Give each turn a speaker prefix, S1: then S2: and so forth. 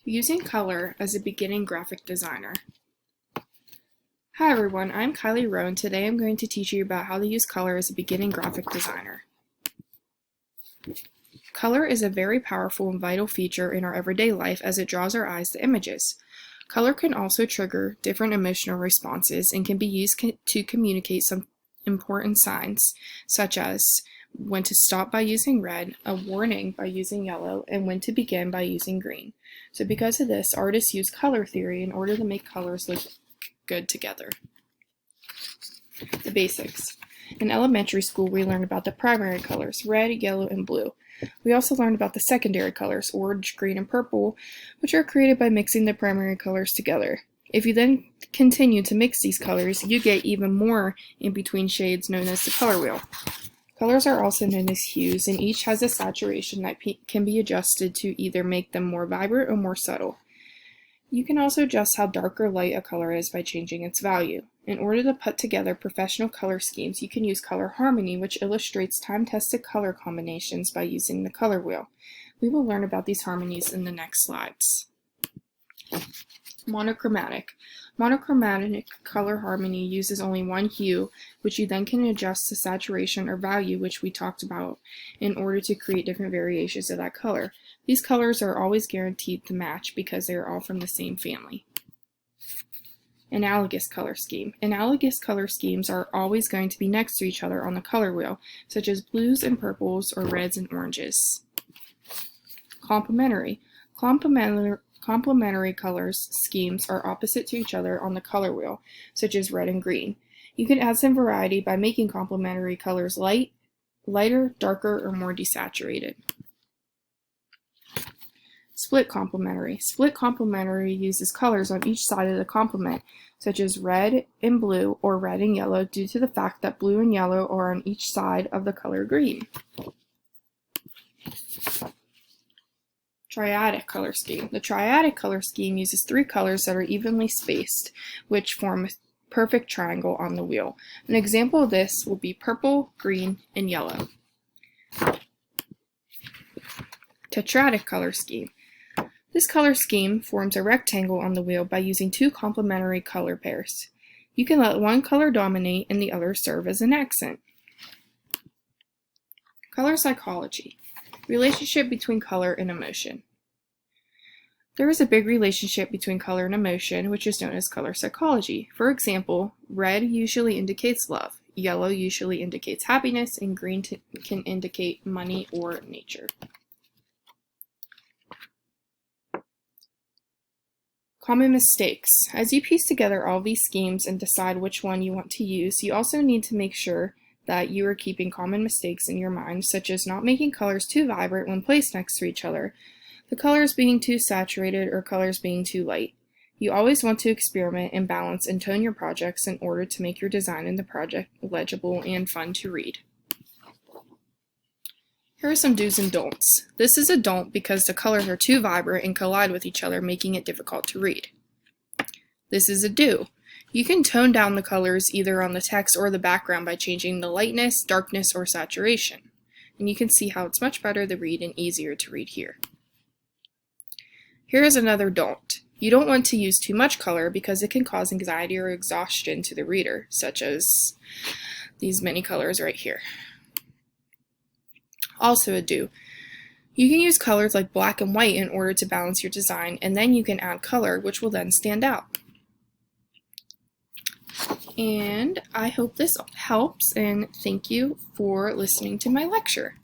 S1: Using color as a beginning graphic designer. Hi everyone, I'm Kylie Rowe, and today I'm going to teach you about how to use color as a beginning graphic designer. Color is a very powerful and vital feature in our everyday life as it draws our eyes to images. Color can also trigger different emotional responses and can be used to communicate some important signs, such as when to stop by using red, a warning by using yellow, and when to begin by using green. So because of this, artists use color theory in order to make colors look good together. The basics. In elementary school, we learned about the primary colors, red, yellow, and blue. We also learned about the secondary colors, orange, green, and purple, which are created by mixing the primary colors together. If you then continue to mix these colors, you get even more in-between shades known as the color wheel. Colors are also known as hues, and each has a saturation that can be adjusted to either make them more vibrant or more subtle. You can also adjust how dark or light a color is by changing its value. In order to put together professional color schemes, you can use color harmony, which illustrates time-tested color combinations by using the color wheel. We will learn about these harmonies in the next slides. Monochromatic. Monochromatic color harmony uses only one hue, which you then can adjust the saturation or value, which we talked about, in order to create different variations of that color. These colors are always guaranteed to match because they are all from the same family. Analogous color scheme. Analogous color schemes are always going to be next to each other on the color wheel, such as blues and purples or reds and oranges. Complementary. Complementary colors schemes are opposite to each other on the color wheel, such as red and green. You can add some variety by making complementary colors lighter, darker, or more desaturated. Split complementary. Split complementary uses colors on each side of the complement, such as red and blue or red and yellow, due to the fact that blue and yellow are on each side of the color green. Triadic color scheme. The triadic color scheme uses three colors that are evenly spaced, which form a perfect triangle on the wheel. An example of this will be purple, green, and yellow. Tetradic color scheme. This color scheme forms a rectangle on the wheel by using two complementary color pairs. You can let one color dominate and the other serve as an accent. Color psychology. Relationship between color and emotion. There is a big relationship between color and emotion, which is known as color psychology. For example, red usually indicates love, yellow usually indicates happiness, and green can indicate money or nature. Common mistakes. As you piece together all these schemes and decide which one you want to use, you also need to make sure that you are keeping common mistakes in your mind, such as not making colors too vibrant when placed next to each other, the colors being too saturated, or colors being too light. You always want to experiment and balance and tone your projects in order to make your design in the project legible and fun to read. Here are some do's and don'ts. This is a don't because the colors are too vibrant and collide with each other, making it difficult to read. This is a do. You can tone down the colors either on the text or the background by changing the lightness, darkness, or saturation. And you can see how it's much better to read and easier to read here. Here is another don't. You don't want to use too much color because it can cause anxiety or exhaustion to the reader, such as these many colors right here. Also a do. You can use colors like black and white in order to balance your design, and then you can add color, which will then stand out. And I hope this helps, and thank you for listening to my lecture.